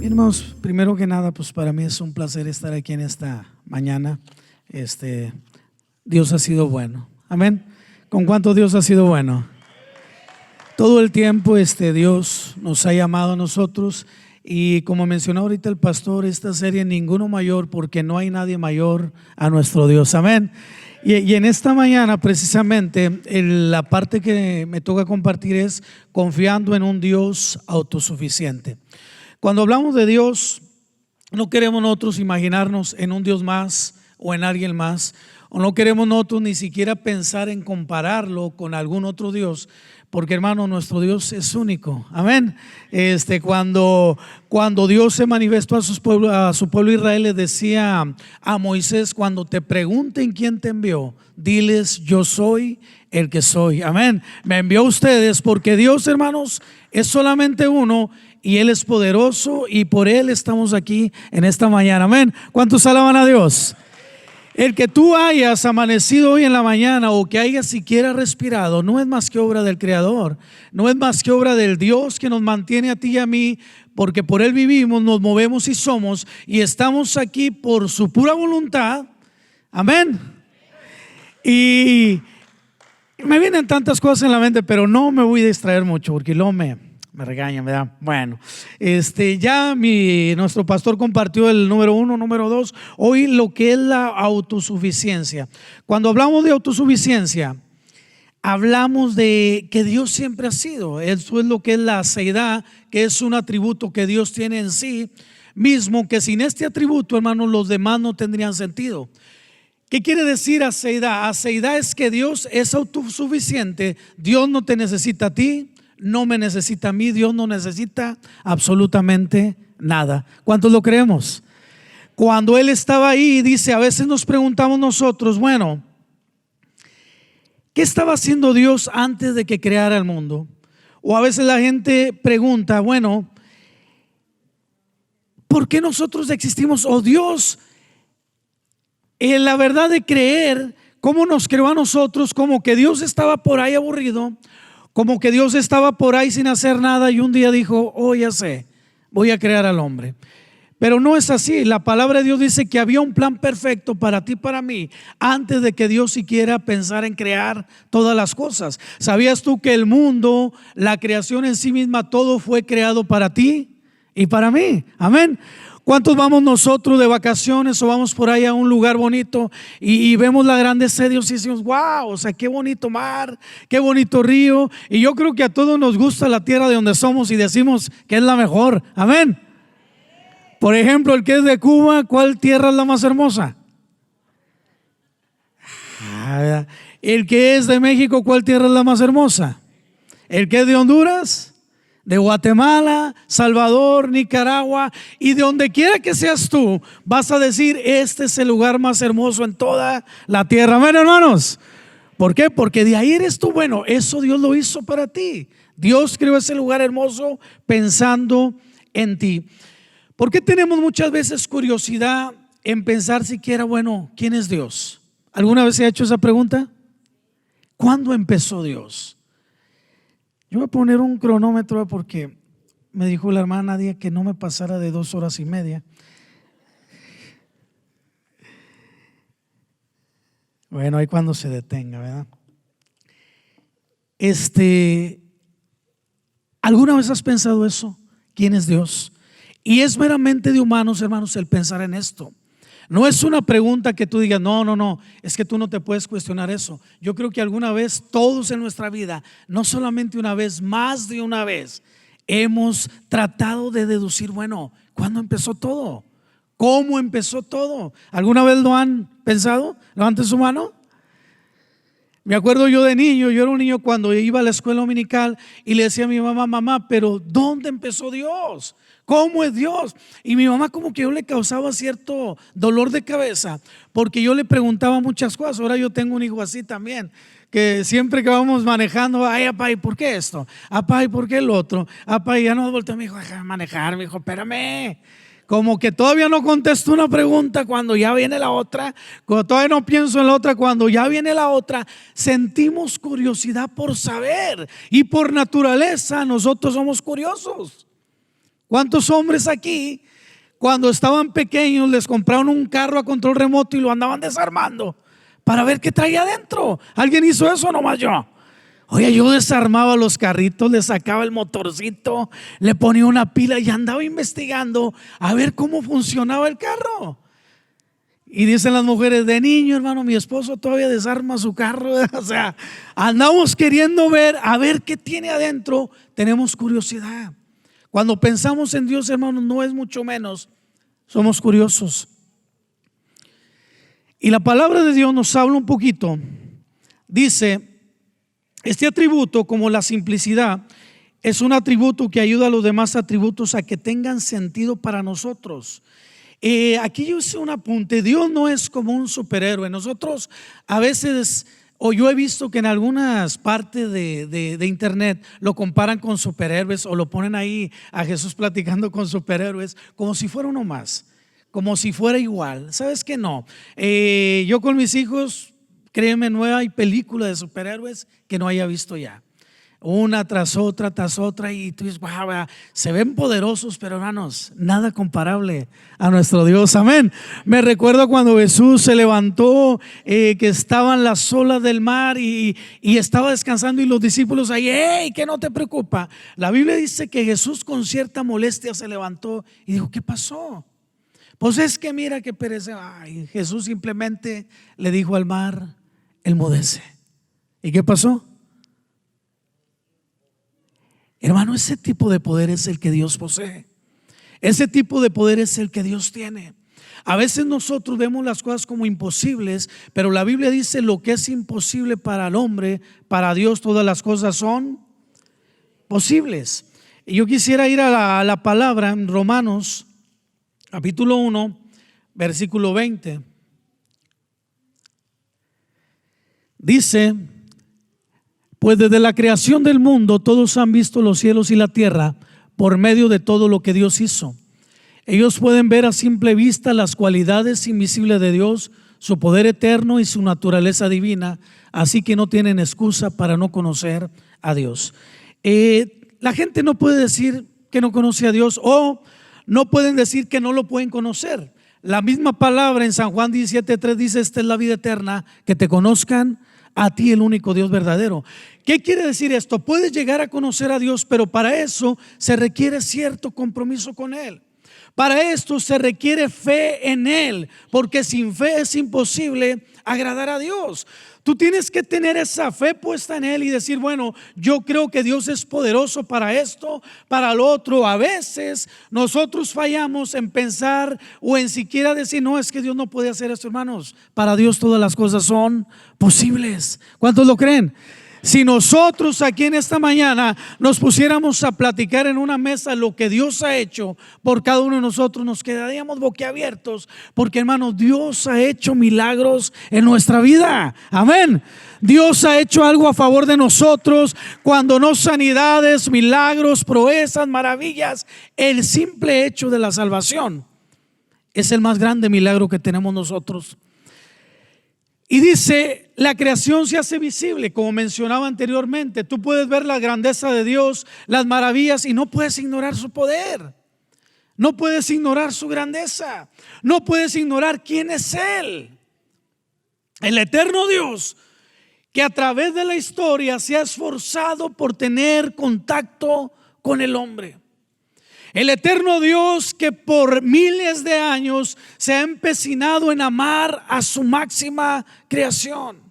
Bien, hermanos, primero que nada, pues para mí es un placer estar aquí en esta mañana. Dios ha sido bueno. Amén. ¿Con cuánto Dios ha sido bueno? Todo el tiempo Dios nos ha llamado a nosotros, y como mencionó ahorita el pastor, esta serie Ninguno Mayor, porque no hay nadie mayor a nuestro Dios. Amén. Y en esta mañana precisamente la parte que me toca compartir es confiando en un Dios autosuficiente. Cuando hablamos de Dios, no queremos nosotros imaginarnos en un Dios más o en alguien más, o no queremos nosotros ni siquiera pensar en compararlo con algún otro Dios, porque hermano, nuestro Dios es único. Amén. Cuando Dios se manifestó a su pueblo Israel, le decía a Moisés: cuando te pregunten quién te envió, diles: yo soy el que soy. Amén. Me envió a ustedes porque Dios, hermanos, es solamente uno, y Él es poderoso, y por Él estamos aquí en esta mañana. Amén. ¿Cuántos alaban a Dios? El que tú hayas amanecido hoy en la mañana, o que hayas siquiera respirado, no es más que obra del Creador, no es más que obra del Dios que nos mantiene a ti y a mí, porque por Él vivimos, nos movemos y somos, y estamos aquí por su pura voluntad. Amén. Y me vienen tantas cosas en la mente, pero no me voy a distraer mucho, porque luego me regañan, ¿verdad? Bueno, nuestro pastor compartió el número 1, número 2, hoy lo que es la autosuficiencia. Cuando hablamos de autosuficiencia, hablamos de que Dios siempre ha sido. Eso es lo que es la seidad, que es un atributo que Dios tiene en sí mismo, que sin este atributo, hermanos, los demás no tendrían sentido. ¿Qué quiere decir aceidad? Aceidad es que Dios es autosuficiente. Dios no te necesita a ti, no me necesita a mí, Dios no necesita absolutamente nada. ¿Cuántos lo creemos? Cuando Él estaba ahí, dice, a veces nos preguntamos nosotros, bueno, ¿qué estaba haciendo Dios antes de que creara el mundo? O a veces la gente pregunta, bueno, ¿por qué nosotros existimos? O Dios, en la verdad de creer, ¿cómo nos creó a nosotros? Como que Dios estaba por ahí aburrido, como que Dios estaba por ahí sin hacer nada, y un día dijo: oh, ya sé, voy a crear al hombre. Pero no es así. La palabra de Dios dice que había un plan perfecto para ti y para mí antes de que Dios siquiera pensara en crear todas las cosas. ¿Sabías tú que el mundo, la creación en sí misma, todo fue creado para ti y para mí? Amén. ¿Cuántos vamos nosotros de vacaciones o vamos por ahí a un lugar bonito y vemos la grandeza de Dios y decimos: wow, o sea, qué bonito mar, qué bonito río? Y yo creo que a todos nos gusta la tierra de donde somos y decimos que es la mejor. Amén. Por ejemplo, el que es de Cuba, ¿cuál tierra es la más hermosa? El que es de México, ¿cuál tierra es la más hermosa? El que es de Honduras, de Guatemala, Salvador, Nicaragua, y de donde quiera que seas tú, vas a decir: este es el lugar más hermoso en toda la tierra. Amén, hermanos. ¿Por qué? Porque de ahí eres tú. Bueno, eso Dios lo hizo para ti. Dios creó ese lugar hermoso pensando en ti. ¿Por qué tenemos muchas veces curiosidad en pensar siquiera, bueno, ¿quién es Dios? ¿Alguna vez se ha hecho esa pregunta? ¿Cuándo empezó Dios? Yo voy a poner un cronómetro porque me dijo la hermana Nadia que no me pasara de 2 horas y media. Bueno, ahí cuando se detenga, ¿verdad? ¿Alguna vez has pensado eso? ¿Quién es Dios? Y es meramente de humanos, hermanos, el pensar en esto. No es una pregunta que tú digas: no, es que tú no te puedes cuestionar eso. Yo creo que alguna vez todos en nuestra vida, no solamente una vez, más de una vez, hemos tratado de deducir, bueno, ¿cuándo empezó todo? ¿Cómo empezó todo? ¿Alguna vez lo han pensado? Levanten su mano. Me acuerdo yo de niño, yo era un niño cuando iba a la escuela dominical y le decía a mi mamá: mamá, pero ¿dónde empezó Dios? ¿Cómo es Dios? Y mi mamá como que yo le causaba cierto dolor de cabeza, porque yo le preguntaba muchas cosas. Ahora yo tengo un hijo así también, que siempre que vamos manejando: ay, apá, ¿y por qué esto? Apá, ¿y por qué el otro? Apá, y ya no volteó, me dijo: déjame manejar, me dijo, espérame. Como que todavía no contesto una pregunta cuando ya viene la otra, cuando todavía no pienso en la otra cuando ya viene la otra. Sentimos curiosidad por saber, y por naturaleza nosotros somos curiosos. ¿Cuántos hombres aquí, cuando estaban pequeños, les compraron un carro a control remoto y lo andaban desarmando para ver qué traía adentro? ¿Alguien hizo eso o nomás yo? Oye, yo desarmaba los carritos, le sacaba el motorcito, le ponía una pila y andaba investigando a ver cómo funcionaba el carro. Y dicen las mujeres, de niño, hermano, mi esposo todavía desarma su carro. O sea, andamos queriendo ver, a ver qué tiene adentro. Tenemos curiosidad. Cuando pensamos en Dios, hermano, no es mucho menos, somos curiosos. Y la palabra de Dios nos habla un poquito. Dice, este atributo, como la simplicidad, es un atributo que ayuda a los demás atributos a que tengan sentido para nosotros. Aquí yo hice un apunte. Dios no es como un superhéroe. Nosotros a veces, o yo he visto que en algunas partes de internet lo comparan con superhéroes, o lo ponen ahí a Jesús platicando con superhéroes como si fuera uno más, como si fuera igual. ¿Sabes qué? No. Yo con mis hijos, créeme, no hay película de superhéroes que no haya visto ya. Una tras otra, y tú dices, wow, se ven poderosos, pero hermanos, nada comparable a nuestro Dios. Amén. Me recuerdo cuando Jesús se levantó, que estaban las olas del mar y estaba descansando, y los discípulos ahí, hey, que no te preocupa. La Biblia dice que Jesús con cierta molestia se levantó y dijo, ¿qué pasó? Pues es que mira que perece. Ay, Jesús simplemente le dijo al mar, enmudece. ¿Y qué pasó? Hermano, ese tipo de poder es el que Dios posee. Ese tipo de poder es el que Dios tiene. A veces nosotros vemos las cosas como imposibles, pero la Biblia dice, lo que es imposible para el hombre, para Dios todas las cosas son posibles. Y yo quisiera ir a la palabra en Romanos capítulo 1, versículo 20. Dice, pues desde la creación del mundo todos han visto los cielos y la tierra por medio de todo lo que Dios hizo. Ellos pueden ver a simple vista las cualidades invisibles de Dios, su poder eterno y su naturaleza divina, así que no tienen excusa para no conocer a Dios. La gente no puede decir que no conoce a Dios, o no pueden decir que no lo pueden conocer. La misma palabra en San Juan 17:3 dice, esta es la vida eterna, que te conozcan a ti, el único Dios verdadero. ¿Qué quiere decir esto? Puedes llegar a conocer a Dios, pero para eso se requiere cierto compromiso con Él. Para esto se requiere fe en Él, porque sin fe es imposible agradar a Dios. Tú tienes que tener esa fe puesta en Él y decir, bueno, yo creo que Dios es poderoso para esto, para lo otro. A veces nosotros fallamos en pensar o en siquiera decir, no, es que Dios no puede hacer esto, hermanos. Para Dios todas las cosas son posibles. ¿Cuántos lo creen? Si nosotros aquí en esta mañana nos pusiéramos a platicar en una mesa lo que Dios ha hecho por cada uno de nosotros, nos quedaríamos boquiabiertos, porque hermanos, Dios ha hecho milagros en nuestra vida. Amén. Dios ha hecho algo a favor de nosotros, cuando no sanidades, milagros, proezas, maravillas. El simple hecho de la salvación es el más grande milagro que tenemos nosotros. Y dice, la creación se hace visible, como mencionaba anteriormente. Tú puedes ver la grandeza de Dios, las maravillas, y no puedes ignorar su poder. No puedes ignorar su grandeza. No puedes ignorar quién es Él. El eterno Dios, que a través de la historia se ha esforzado por tener contacto con el hombre. El eterno Dios que por miles de años se ha empecinado en amar a su máxima creación.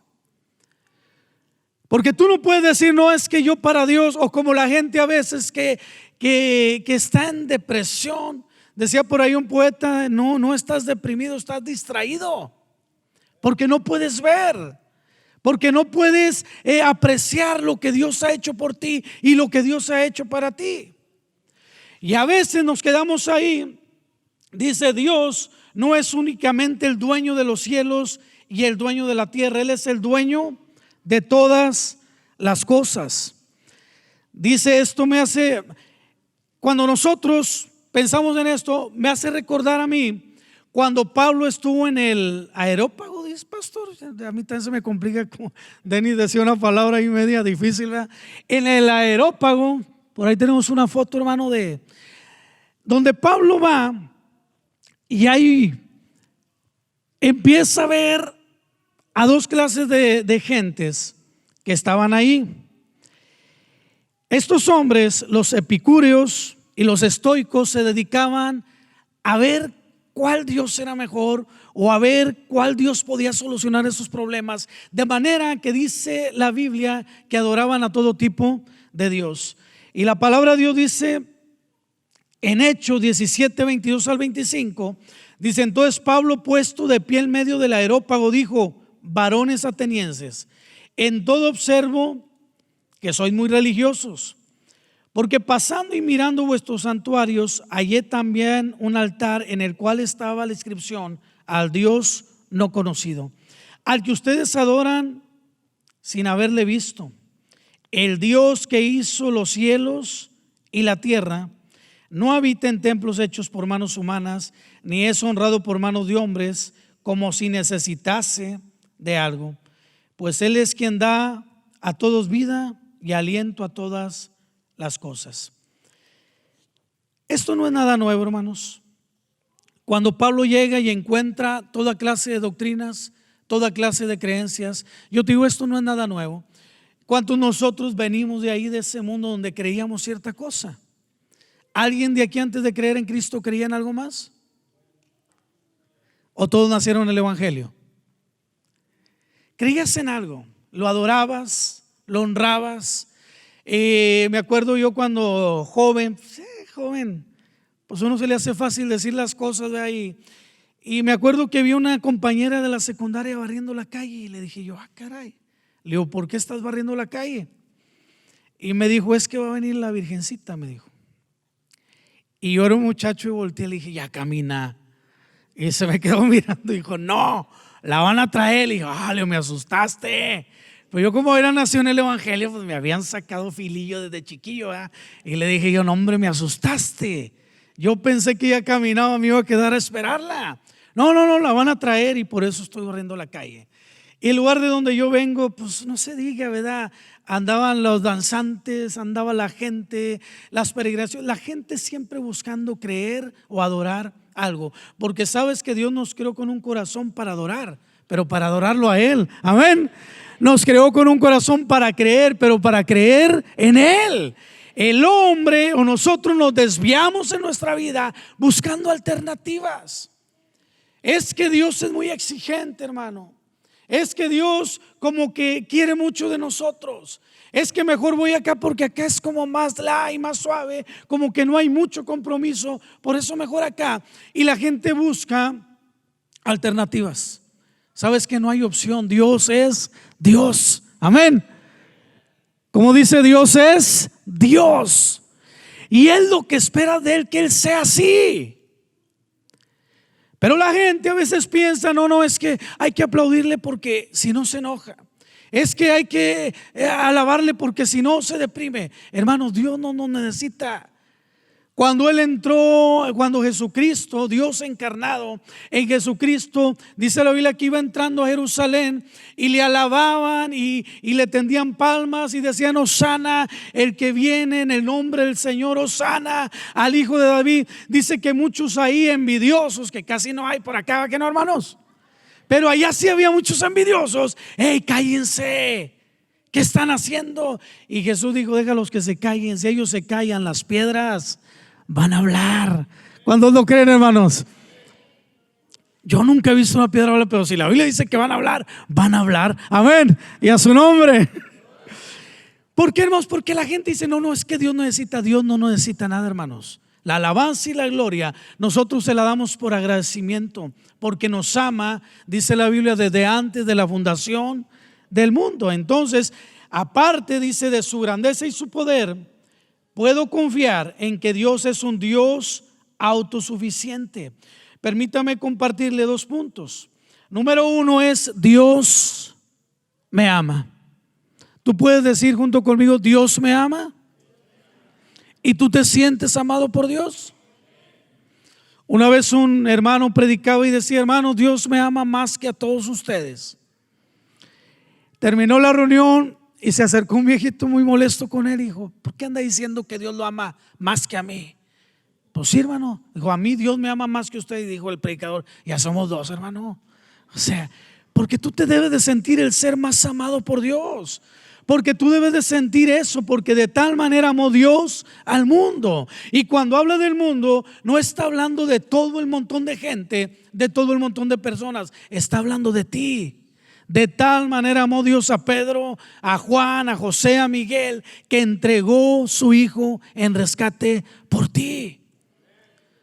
Porque tú no puedes decir, no, es que yo para Dios, o como la gente a veces que está en depresión. Decía por ahí un poeta, no estás deprimido, estás distraído, porque no puedes ver, porque no puedes apreciar lo que Dios ha hecho por ti y lo que Dios ha hecho para ti. Y a veces nos quedamos ahí. Dice, Dios no es únicamente el dueño de los cielos y el dueño de la tierra. Él es el dueño de todas las cosas. Dice, esto me hace, cuando nosotros pensamos en esto, me hace recordar a mí cuando Pablo estuvo en el areópago. Dice, pastor, a mí también se me complica, como Denis decía una palabra ahí media difícil, ¿verdad? En el areópago. Por ahí tenemos una foto, hermano, de donde Pablo va y ahí empieza a ver a dos clases de gentes que estaban ahí. Estos hombres, los epicúreos y los estoicos, se dedicaban a ver cuál Dios era mejor o a ver cuál Dios podía solucionar esos problemas, de manera que dice la Biblia que adoraban a todo tipo de Dios. Y la palabra de Dios dice en Hechos 17, 22 al 25, dice: entonces Pablo, puesto de pie en medio del areópago, dijo: varones atenienses, en todo observo que sois muy religiosos, porque pasando y mirando vuestros santuarios, hallé también un altar en el cual estaba la inscripción: al Dios no conocido, al que ustedes adoran sin haberle visto. El Dios que hizo los cielos y la tierra no habita en templos hechos por manos humanas, ni es honrado por manos de hombres, como si necesitase de algo, pues Él es quien da a todos vida y aliento a todas las cosas. Esto no es nada nuevo, hermanos. Cuando Pablo llega y encuentra toda clase de doctrinas, toda clase de creencias, yo te digo, esto no es nada nuevo. ¿Cuántos nosotros venimos de ahí, de ese mundo donde creíamos cierta cosa? ¿Alguien de aquí antes de creer en Cristo creía en algo más? ¿O todos nacieron en el Evangelio? ¿Creías en algo? ¿Lo adorabas? ¿Lo honrabas? Me acuerdo yo cuando joven, pues uno se le hace fácil decir las cosas de ahí. Y me acuerdo que vi una compañera de la secundaria barriendo la calle y le dije yo: caray. Le digo: ¿por qué estás barriendo la calle? Y me dijo: es que va a venir la Virgencita, me dijo. Y yo era un muchacho y volteé y le dije: ya camina. Y se me quedó mirando y dijo: no, la van a traer. Le dije: Leo, me asustaste. Pues yo, como era nacido en el Evangelio, pues me habían sacado filillo desde chiquillo, ¿verdad? Y le dije yo: no, hombre, me asustaste. Yo pensé que ya caminaba, me iba a quedar a esperarla. No, la van a traer y por eso estoy barriendo la calle. Y el lugar de donde yo vengo, pues no se diga, ¿verdad? Andaban los danzantes, andaba la gente, las peregrinaciones, la gente siempre buscando creer o adorar algo, porque sabes que Dios nos creó con un corazón para adorar, pero para adorarlo a Él. Amén. Nos creó con un corazón para creer, pero para creer en Él. El hombre o nosotros nos desviamos en nuestra vida buscando alternativas. Es que Dios es muy exigente, hermano. Es que Dios como que quiere mucho de nosotros. Es que mejor voy acá porque acá es como más light, más suave, como que no hay mucho compromiso, por eso mejor acá. Y la gente busca alternativas. Sabes que no hay opción. Dios es Dios. Amén. Como dice, Dios es Dios. Y Él lo que espera de Él, que Él sea así. Pero la gente a veces piensa: no, es que hay que aplaudirle porque si no se enoja. Es que hay que alabarle porque si no se deprime. Hermanos, Dios no nos necesita. Cuando Él entró, cuando Jesucristo, Dios encarnado en Jesucristo, dice la Biblia que iba entrando a Jerusalén y le alababan y le tendían palmas y decían: Hosana, el que viene en el nombre del Señor, Hosana al Hijo de David. Dice que muchos ahí envidiosos, que casi no hay por acá, ¿que no, hermanos? Pero allá sí había muchos envidiosos. ¡Ey, cállense! ¿Qué están haciendo? Y Jesús dijo: déjalos que se callen. Si ellos se callan, las piedras van a hablar. ¿Cuántos lo creen, hermanos? Yo nunca he visto una piedra hablar, pero si la Biblia dice que van a hablar, van a hablar. Amén. Y a su nombre. ¿Por qué, hermanos? Porque la gente dice: no, es que Dios necesita. Dios no necesita nada, hermanos. La alabanza y la gloria nosotros se la damos por agradecimiento, porque nos ama, dice la Biblia, desde antes de la fundación del mundo. Entonces, aparte, dice, de su grandeza y su poder, puedo confiar en que Dios es un Dios autosuficiente. Permítame compartirle 2 puntos. Número 1 es: Dios me ama. Tú puedes decir junto conmigo: Dios me ama. ¿Y tú te sientes amado por Dios? Una vez un hermano predicaba y decía: hermano, Dios me ama más que a todos ustedes. Terminó la reunión y se acercó un viejito muy molesto con él y dijo: ¿por qué anda diciendo que Dios lo ama más que a mí? Pues sí, hermano. Dijo, a mí Dios me ama más que usted. Y dijo el predicador, ya somos dos, hermano. O sea, porque tú te debes de sentir el ser más amado por Dios. Porque tú debes de sentir eso, porque de tal manera amó Dios al mundo. Y cuando habla del mundo, no está hablando de todo el montón de gente, de todo el montón de personas. Está hablando de ti. De tal manera amó Dios a Pedro, a Juan, a José, a Miguel, que entregó su hijo en rescate por ti.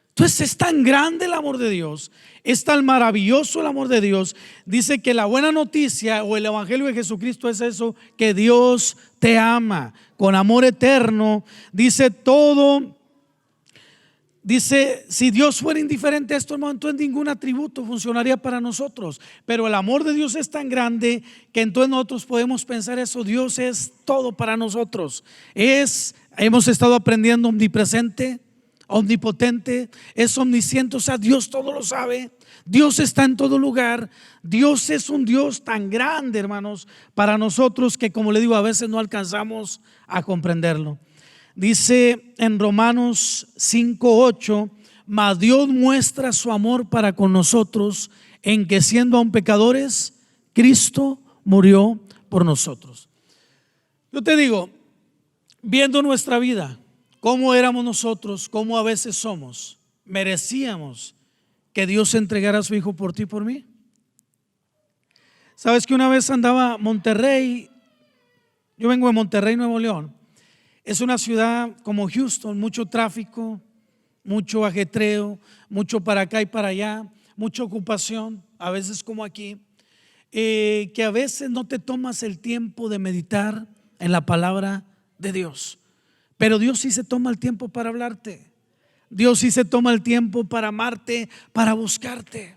Entonces es tan grande el amor de Dios, es tan maravilloso el amor de Dios. Dice que la buena noticia o el evangelio de Jesucristo es eso, que Dios te ama con amor eterno. Dice todo. Dice, si Dios fuera indiferente a esto, hermano, entonces ningún atributo funcionaría para nosotros. Pero el amor de Dios es tan grande que entonces nosotros podemos pensar eso. Dios es todo para nosotros. Hemos estado aprendiendo omnipresente, omnipotente, es omnisciente, o sea, Dios todo lo sabe. Dios está en todo lugar. Dios es un Dios tan grande, hermanos, para nosotros que, como le digo, a veces no alcanzamos a comprenderlo. Dice en Romanos 5:8, mas Dios muestra su amor para con nosotros en que siendo aún pecadores, Cristo murió por nosotros. Yo te digo, viendo nuestra vida, cómo éramos nosotros, cómo a veces somos, ¿merecíamos que Dios entregara a su hijo por ti y por mí? Sabes que una vez andaba a Monterrey. Yo vengo de Monterrey, Nuevo León. Es una ciudad como Houston, mucho tráfico, mucho ajetreo, mucho para acá y para allá, mucha ocupación, a veces como aquí, que a veces no te tomas el tiempo de meditar en la palabra de Dios. Pero Dios sí se toma el tiempo para hablarte. Dios sí se toma el tiempo para amarte, para buscarte.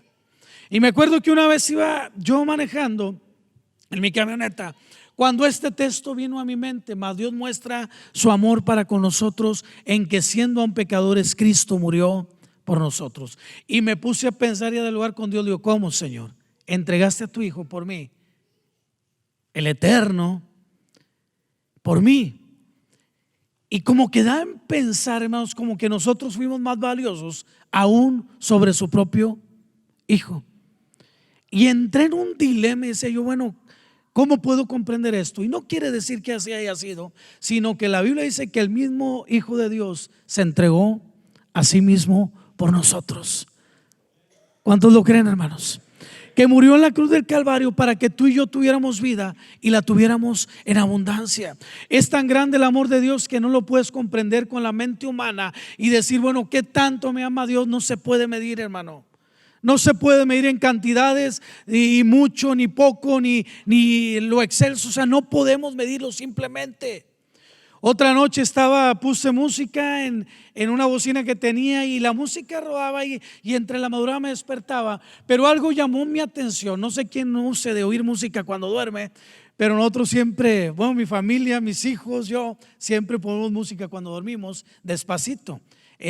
Y me acuerdo que una vez iba yo manejando en mi camioneta, cuando este texto vino a mi mente, mas Dios muestra su amor para con nosotros en que siendo aún pecadores, Cristo murió por nosotros. Y me puse a pensar y a dialogar con Dios. Digo, ¿cómo, Señor? Entregaste a tu hijo por mí, el eterno, por mí. Y como que da en pensar, hermanos, como que nosotros fuimos más valiosos aún sobre su propio hijo. Y entré en un dilema y decía yo, bueno, ¿cómo puedo comprender esto? Y no quiere decir que así haya sido, sino que la Biblia dice que el mismo Hijo de Dios se entregó a sí mismo por nosotros. ¿Cuántos lo creen, hermanos? Que murió en la cruz del Calvario para que tú y yo tuviéramos vida y la tuviéramos en abundancia. Es tan grande el amor de Dios que no lo puedes comprender con la mente humana y decir, bueno, ¿qué tanto me ama Dios? No se puede medir, hermano. No se puede medir en cantidades, ni mucho, ni poco, ni lo excelso. O sea, no podemos medirlo simplemente. Otra noche puse música en una bocina que tenía y la música rodaba y entre la madrugada me despertaba. Pero algo llamó mi atención. No sé quién no use de oír música cuando duerme, pero nosotros siempre, bueno, mi familia, mis hijos, yo siempre ponemos música cuando dormimos despacito.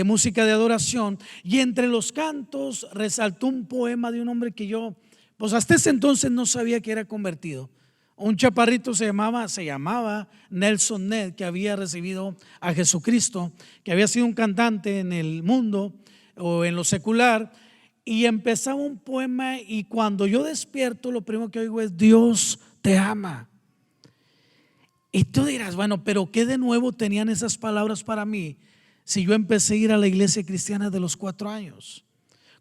Música de adoración, y entre los cantos resaltó un poema de un hombre que yo, pues hasta ese entonces no sabía que era convertido. Un chaparrito se llamaba Nelson Ned, que había recibido a Jesucristo, que había sido un cantante en el mundo o en lo secular, y empezaba un poema, y cuando yo despierto lo primero que oigo es Dios te ama. Y tú dirás, bueno, pero ¿qué de nuevo tenían esas palabras para mí? Si yo empecé a ir a la iglesia cristiana de los 4 años.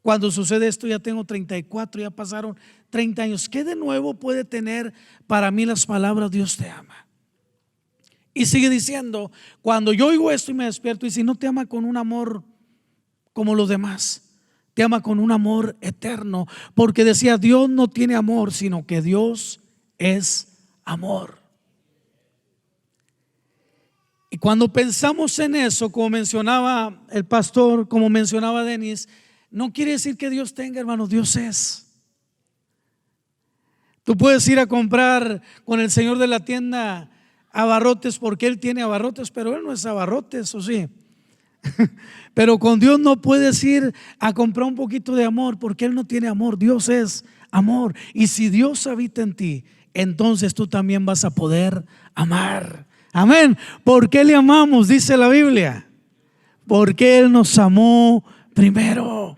Cuando sucede esto ya tengo 34, ya pasaron 30 años. ¿Qué de nuevo puede tener para mí las palabras Dios te ama? Y sigue diciendo, cuando yo oigo esto y me despierto, y si no te ama con un amor como los demás, te ama con un amor eterno, porque decía, Dios no tiene amor, sino que Dios es amor. Y cuando pensamos en eso, como mencionaba el pastor, como mencionaba Denis, no quiere decir que Dios tenga, hermano, Dios es. Tú puedes ir a comprar con el señor de la tienda abarrotes porque él tiene abarrotes, pero él no es abarrotes, ¿o sí? Pero con Dios no puedes ir a comprar un poquito de amor porque él no tiene amor. Dios es amor. Y si Dios habita en ti, entonces tú también vas a poder amar. Amén. ¿Por qué le amamos? Dice la Biblia. Porque Él nos amó primero.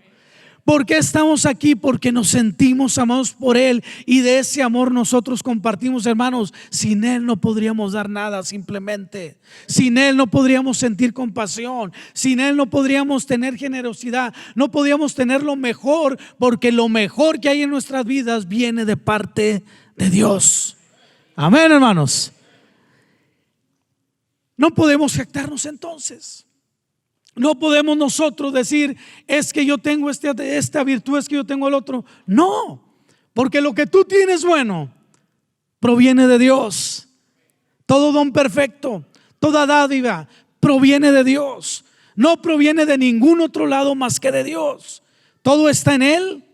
¿Por qué estamos aquí? Porque nos sentimos amados por Él y de ese amor nosotros compartimos, hermanos. Sin Él no podríamos dar nada simplemente. Sin Él no podríamos sentir compasión. Sin Él no podríamos tener generosidad. No podríamos tener lo mejor, porque lo mejor que hay en nuestras vidas viene de parte de Dios. Amén, hermanos. No podemos jactarnos entonces. No podemos nosotros decir, es que yo tengo esta virtud, es que yo tengo el otro. No, porque lo que tú tienes bueno proviene de Dios. Todo don perfecto, toda dádiva proviene de Dios. No proviene de ningún otro lado más que de Dios. Todo está en Él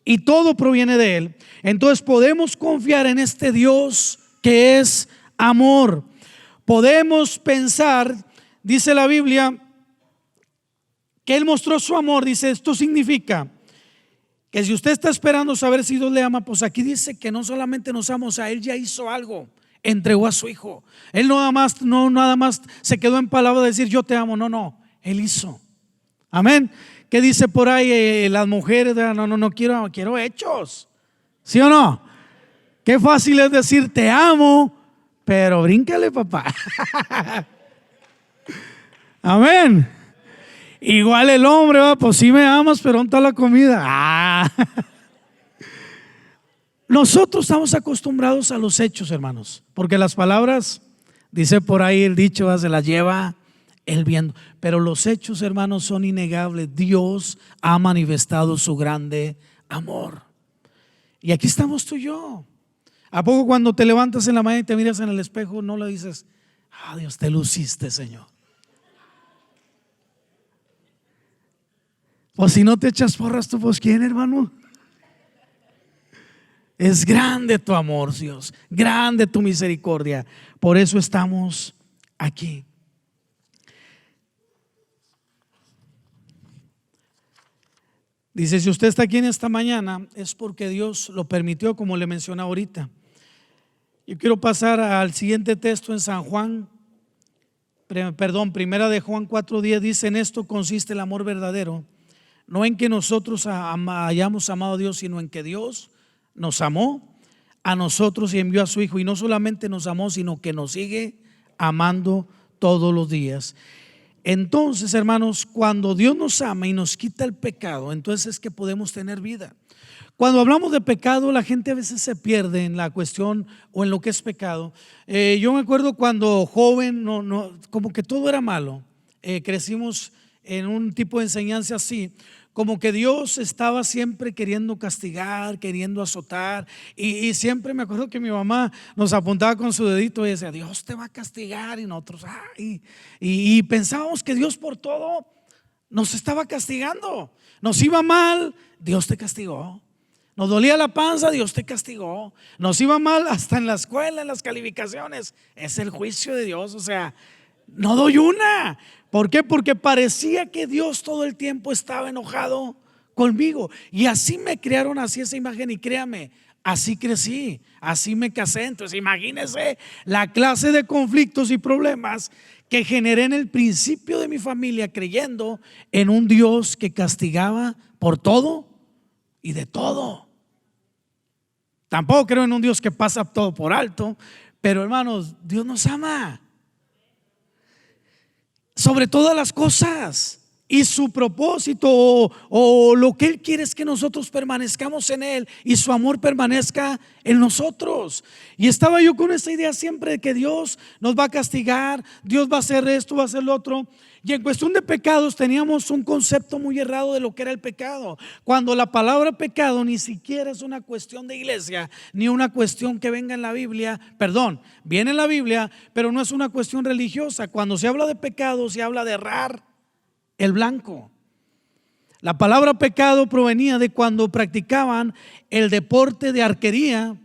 y todo proviene de Él. Entonces podemos confiar en este Dios que es amor. Podemos pensar, dice la Biblia, que Él mostró su amor. Dice, esto significa que si usted está esperando saber si Dios le ama, pues aquí dice que no solamente nos ama, o sea, Él ya hizo algo, entregó a su Hijo. Él nada más se quedó en palabra de decir yo te amo. No, Él hizo. Amén. ¿Qué dice por ahí las mujeres? No quiero hechos. ¿Sí o no? Qué fácil es decir te amo, pero bríncale, papá. Amén. Igual el hombre, pues sí me amas, pero ¿dónde está la comida? Nosotros estamos acostumbrados a los hechos, hermanos, porque las palabras, dice por ahí el dicho, se las lleva el viento. Pero los hechos, hermanos, son innegables. Dios ha manifestado su grande amor. Y aquí estamos tú y yo. ¿A poco cuando te levantas en la mañana y te miras en el espejo no le dices, Dios, te luciste, Señor? O si no te echas porras tú, pues ¿quién, hermano? Es grande tu amor, Dios, grande tu misericordia. Por eso estamos aquí. Dice, si usted está aquí en esta mañana es porque Dios lo permitió, como le mencioné ahorita. Yo quiero pasar al siguiente texto en Primera de Juan 4:10. Dice, en esto consiste el amor verdadero, no en que nosotros hayamos amado a Dios, sino en que Dios nos amó a nosotros y envió a su Hijo. Y no solamente nos amó, sino que nos sigue amando todos los días. Entonces, hermanos, cuando Dios nos ama y nos quita el pecado, entonces es que podemos tener vida. Cuando hablamos de pecado, la gente a veces se pierde en la cuestión o en lo que es pecado. Yo me acuerdo cuando joven, como que todo era malo. Crecimos en un tipo de enseñanza así, como que Dios estaba siempre queriendo castigar, queriendo azotar, y siempre me acuerdo que mi mamá nos apuntaba con su dedito y decía, Dios te va a castigar, y nosotros y pensábamos que Dios por todo nos estaba castigando. Nos iba mal, Dios te castigó. Nos dolía la panza, Dios te castigó. Nos iba mal hasta en la escuela, en las calificaciones, es el juicio de Dios. O sea, no doy una. ¿Por qué? Porque parecía que Dios todo el tiempo estaba enojado conmigo. Y así me crearon así esa imagen. Y créame, así crecí, así me casé. Entonces imagínense la clase de conflictos y problemas que generé en el principio de mi familia, creyendo en un Dios que castigaba por todo y de todo. Tampoco creo en un Dios que pasa todo por alto. Pero hermanos, Dios nos ama sobre todas las cosas, y su propósito o lo que Él quiere es que nosotros permanezcamos en Él y su amor permanezca en nosotros. Y estaba yo con esa idea siempre de que Dios nos va a castigar, Dios va a hacer esto, va a hacer lo otro. Y en cuestión de pecados teníamos un concepto muy errado de lo que era el pecado, cuando la palabra pecado ni siquiera es una cuestión de iglesia, ni una cuestión que venga en la Biblia. Perdón, viene en la Biblia, pero no es una cuestión religiosa. Cuando se habla de pecado, se habla de errar el blanco. La palabra pecado provenía de cuando practicaban el deporte de arquería.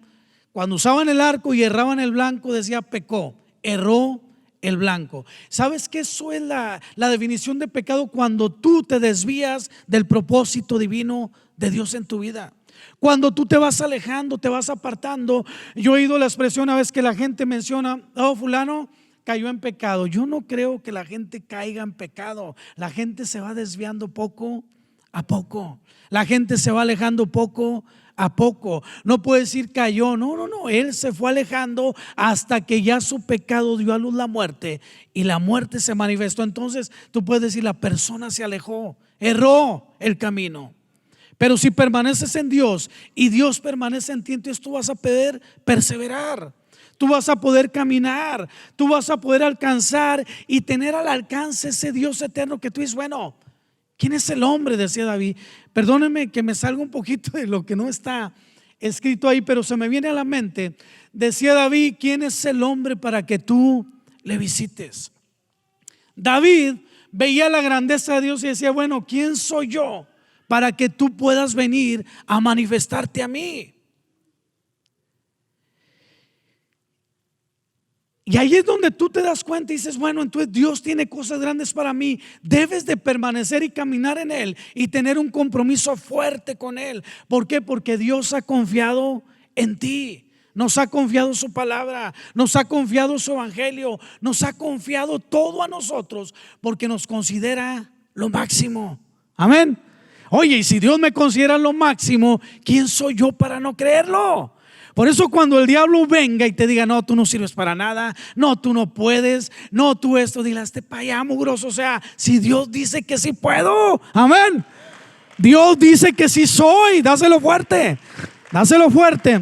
Cuando usaban el arco y erraban el blanco, decía pecó, erró el blanco. ¿Sabes qué? Eso es la definición de pecado, cuando tú te desvías del propósito divino de Dios en tu vida. Cuando tú te vas alejando, te vas apartando. Yo he oído la expresión a veces que la gente menciona, fulano cayó en pecado. Yo no creo que la gente caiga en pecado. La gente se va desviando poco a poco. La gente se va alejando poco a poco. No puede decir cayó. No, no, no. Él se fue alejando hasta que ya su pecado dio a luz la muerte y la muerte se manifestó. Entonces tú puedes decir, la persona se alejó, erró el camino. Pero si permaneces en Dios y Dios permanece en ti, entonces tú vas a poder perseverar. Tú vas a poder caminar, tú vas a poder alcanzar y tener al alcance ese Dios eterno que tú dices, bueno, ¿quién es el hombre? Decía David. Perdónenme que me salga un poquito de lo que no está escrito ahí, pero se me viene a la mente. Decía David, ¿quién es el hombre para que tú le visites? David veía la grandeza de Dios y decía, bueno, ¿quién soy yo para que tú puedas venir a manifestarte a mí? Y ahí es donde tú te das cuenta y dices, bueno, entonces Dios tiene cosas grandes para mí. Debes de permanecer y caminar en Él y tener un compromiso fuerte con Él. ¿Por qué? Porque Dios ha confiado en ti. Nos ha confiado su palabra, nos ha confiado su evangelio, nos ha confiado todo a nosotros porque nos considera lo máximo. Amén. Oye, y si Dios me considera lo máximo, ¿quién soy yo para no creerlo? Por eso cuando el diablo venga y te diga, no, tú no sirves para nada, no, tú no puedes, no, tú esto, dile, este para allá, mugroso. O sea, si Dios dice que sí puedo, amén. Dios dice que sí soy, dáselo fuerte, dáselo fuerte.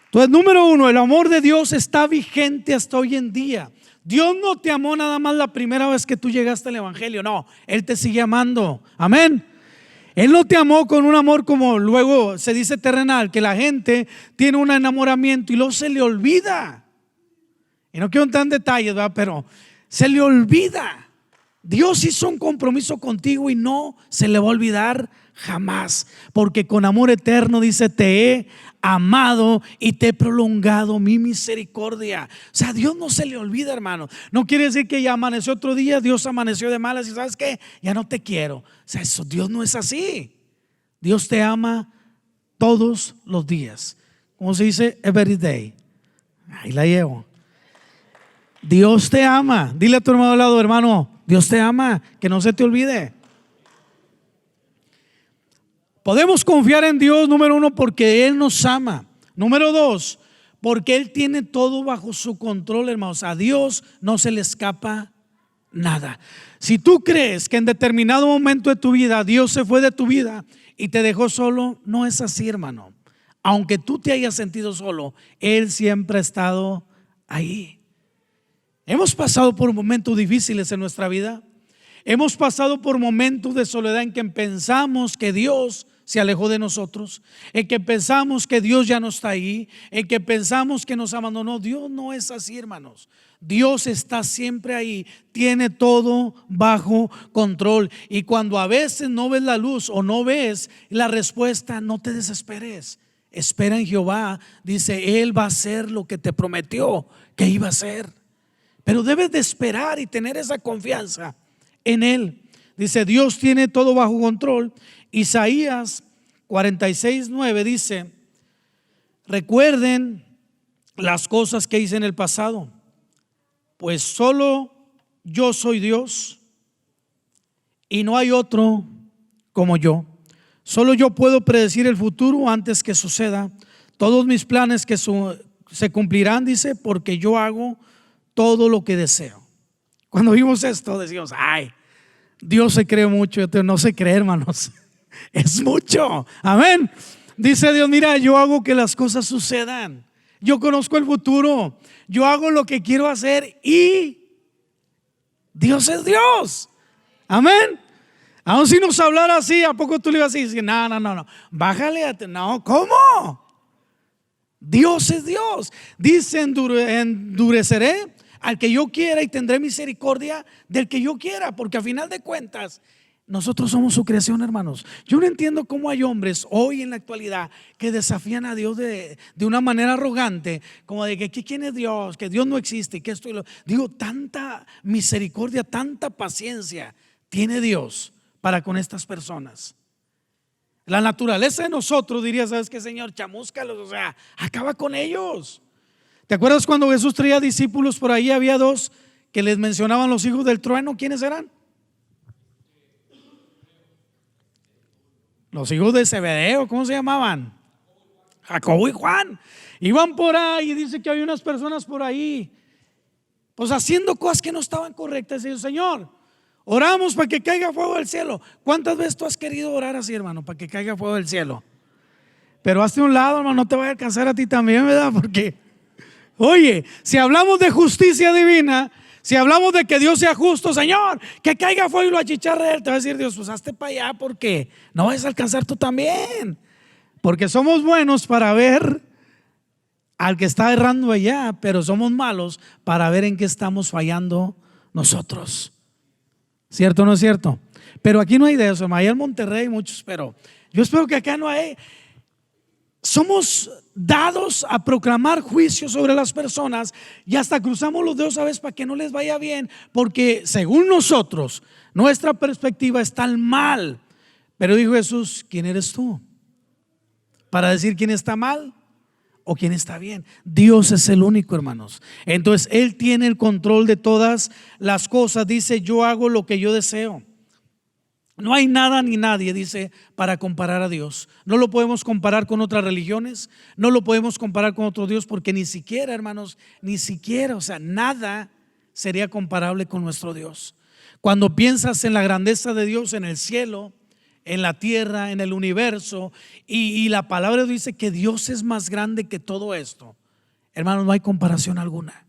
Entonces, número uno, el amor de Dios está vigente hasta hoy en día. Dios no te amó nada más la primera vez que tú llegaste al evangelio, no, Él te sigue amando, amén. Él no te amó con un amor como luego se dice terrenal, que la gente tiene un enamoramiento y luego se le olvida. Y no quiero entrar en detalles, ¿verdad? Pero se le olvida. Dios hizo un compromiso contigo y no se le va a olvidar jamás, porque con amor eterno dice, te he amado y te he prolongado mi misericordia. O sea, Dios no se le olvida, hermano. No quiere decir que ya amaneció otro día, Dios amaneció de malas y ¿sabes qué? Ya no te quiero. O sea, eso, Dios no es así. Dios te ama todos los días. ¿Cómo se dice? Every day. Ahí la llevo. Dios te ama. Dile a tu hermano al lado, hermano, Dios te ama, que no se te olvide. Podemos confiar en Dios, número uno, porque Él nos ama. Número dos, porque Él tiene todo bajo su control, hermanos. A Dios no se le escapa nada. Si tú crees que en determinado momento de tu vida Dios se fue de tu vida y te dejó solo, no es así, hermano. Aunque tú te hayas sentido solo, Él siempre ha estado ahí. Hemos pasado por momentos difíciles en nuestra vida. Hemos pasado por momentos de soledad en que pensamos que Dios se alejó de nosotros, en que pensamos que Dios ya no está ahí, en que pensamos que nos abandonó. Dios no es así, hermanos. Dios está siempre ahí, tiene todo bajo control. Y cuando a veces no ves la luz o no ves la respuesta, no te desesperes. Espera en Jehová, dice, Él va a hacer lo que te prometió que iba a hacer. Pero debes de esperar y tener esa confianza en Él. Dice, Dios tiene todo bajo control. Isaías 46:9 dice, recuerden las cosas que hice en el pasado, pues solo yo soy Dios y no hay otro como yo. Solo yo puedo predecir el futuro antes que suceda. Todos mis planes que se cumplirán, dice, porque yo hago todo lo que deseo. Cuando vimos esto decimos, ay, Dios se cree mucho. No se cree, hermanos, es mucho, amén. Dice Dios, mira, yo hago que las cosas sucedan. Yo conozco el futuro, yo hago lo que quiero hacer y Dios es Dios, amén. Aún si nos hablara así, ¿a poco tú le ibas a decir, no, bájale, no, ¿cómo? Dios es Dios. Dice, endureceré al que yo quiera y tendré misericordia del que yo quiera, porque a final de cuentas nosotros somos su creación, hermanos. Yo no entiendo cómo hay hombres hoy en la actualidad que desafían a Dios de una manera arrogante, como de que ¿quién es Dios? Que Dios no existe, que esto y lo. Digo, tanta misericordia, tanta paciencia tiene Dios para con estas personas. La naturaleza de nosotros diría, ¿sabes qué, Señor? Chamúscalos, o sea, acaba con ellos. ¿Te acuerdas cuando Jesús traía discípulos por ahí? Había dos que les mencionaban los hijos del trueno. ¿Quiénes eran? Los hijos de Zebedeo. ¿Cómo se llamaban? Jacobo y Juan. Iban por ahí y dice que había unas personas por ahí, pues haciendo cosas que no estaban correctas. Y dice, Señor, oramos para que caiga fuego del cielo. ¿Cuántas veces tú has querido orar así, hermano, para que caiga fuego del cielo? Pero hazte a un lado, hermano, no te vaya a alcanzar a ti también, ¿verdad? Porque, oye, si hablamos de justicia divina, si hablamos de que Dios sea justo, Señor, que caiga fuego y lo achicharre de él, te va a decir Dios, pues hazte para allá, porque no vayas a alcanzar tú también. Porque somos buenos para ver al que está errando allá, pero somos malos para ver en qué estamos fallando nosotros. ¿Cierto o no es cierto? Pero aquí no hay de eso, allá en Monterrey hay muchos, pero yo espero que acá no hay. Somos dados a proclamar juicio sobre las personas y hasta cruzamos los dedos a veces para que no les vaya bien, porque según nosotros, nuestra perspectiva está mal. Pero dijo Jesús, ¿quién eres tú para decir quién está mal o quién está bien? Dios es el único, hermanos. Entonces Él tiene el control de todas las cosas. Dice, yo hago lo que yo deseo. No hay nada ni nadie, dice, para comparar a Dios. No lo podemos comparar con otras religiones, no lo podemos comparar con otro Dios, porque ni siquiera, hermanos, ni siquiera, o sea, nada sería comparable con nuestro Dios. Cuando piensas en la grandeza de Dios en el cielo, en la tierra, en el universo, y la palabra dice que Dios es más grande que todo esto, hermanos, no hay comparación alguna.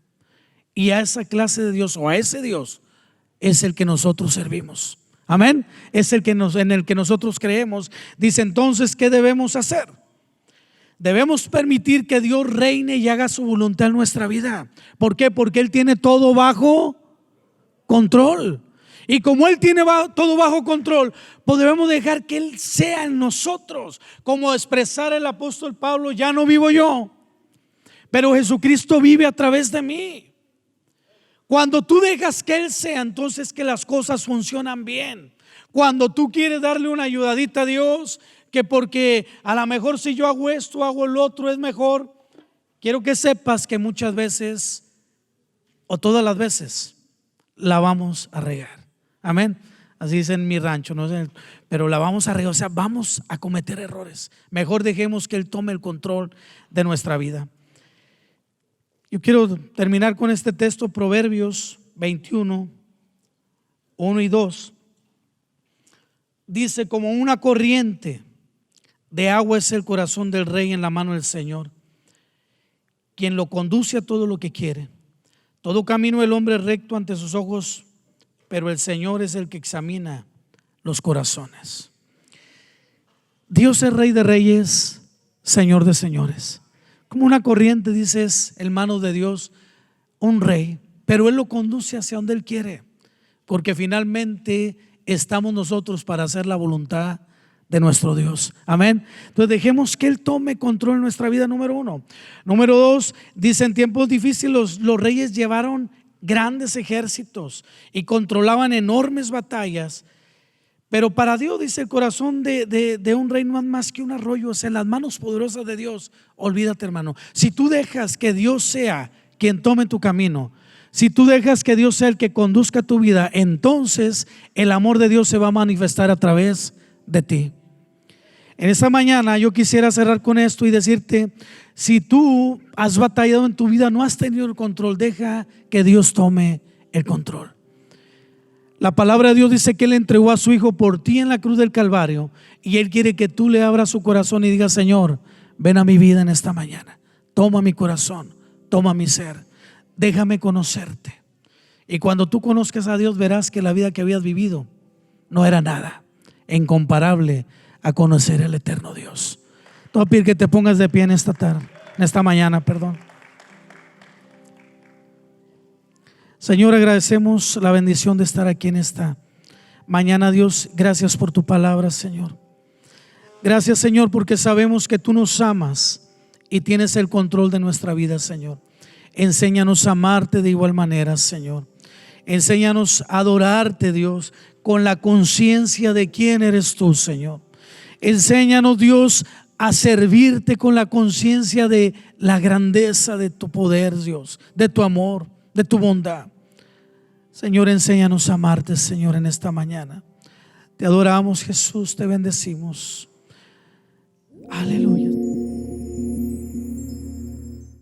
Y a esa clase de Dios, o a ese Dios, es el que nosotros servimos. Amén. Es el que en el que nosotros creemos. Dice entonces, ¿qué debemos hacer? Debemos permitir que Dios reine y haga su voluntad en nuestra vida. ¿Por qué? Porque Él tiene todo bajo control. Y como Él tiene todo bajo control, pues debemos dejar que Él sea en nosotros. Como expresara el apóstol Pablo, ya no vivo yo, pero Jesucristo vive a través de mí. Cuando tú dejas que Él sea, entonces que las cosas funcionan bien. Cuando tú quieres darle una ayudadita a Dios, que porque a lo mejor si yo hago esto, hago el otro, es mejor. Quiero que sepas que muchas veces, o todas las veces, la vamos a regar. Amén. Así dice en mi rancho, no sé, pero la vamos a regar, o sea, vamos a cometer errores. Mejor dejemos que Él tome el control de nuestra vida. Yo quiero terminar con este texto, Proverbios 21, 1 y 2. Dice, como una corriente de agua es el corazón del rey en la mano del Señor, quien lo conduce a todo lo que quiere. Todo camino del hombre es recto ante sus ojos, pero el Señor es el que examina los corazones. Dios es Rey de reyes, Señor de señores. Como una corriente, dices, en manos de Dios, un rey, pero Él lo conduce hacia donde Él quiere, porque finalmente estamos nosotros para hacer la voluntad de nuestro Dios. Amén. Entonces dejemos que Él tome control en nuestra vida, número uno. Número dos, dice, en tiempos difíciles los reyes llevaron grandes ejércitos y controlaban enormes batallas. Pero para Dios, dice, el corazón de un rey no es más que un arroyo, o sea, en las manos poderosas de Dios. Olvídate, hermano. Si tú dejas que Dios sea quien tome tu camino, si tú dejas que Dios sea el que conduzca tu vida, entonces el amor de Dios se va a manifestar a través de ti. En esta mañana yo quisiera cerrar con esto y decirte, si tú has batallado en tu vida, no has tenido el control, deja que Dios tome el control. La palabra de Dios dice que Él entregó a su Hijo por ti en la cruz del Calvario, y Él quiere que tú le abras su corazón y digas, Señor, ven a mi vida en esta mañana, toma mi corazón, toma mi ser, déjame conocerte. Y cuando tú conozcas a Dios, verás que la vida que habías vivido no era nada incomparable a conocer el eterno Dios. Te voy a pedir que te pongas de pie en esta tarde, en esta mañana, perdón. Señor, agradecemos la bendición de estar aquí en esta mañana, Dios. Gracias por tu palabra, Señor. Gracias, Señor, porque sabemos que tú nos amas y tienes el control de nuestra vida, Señor. Enséñanos a amarte de igual manera, Señor. Enséñanos a adorarte, Dios, con la conciencia de quién eres tú, Señor. Enséñanos, Dios, a servirte con la conciencia de la grandeza de tu poder, Dios, de tu amor, de tu bondad. Señor, enséñanos a amarte, Señor, en esta mañana. Te adoramos, Jesús, te bendecimos. Aleluya.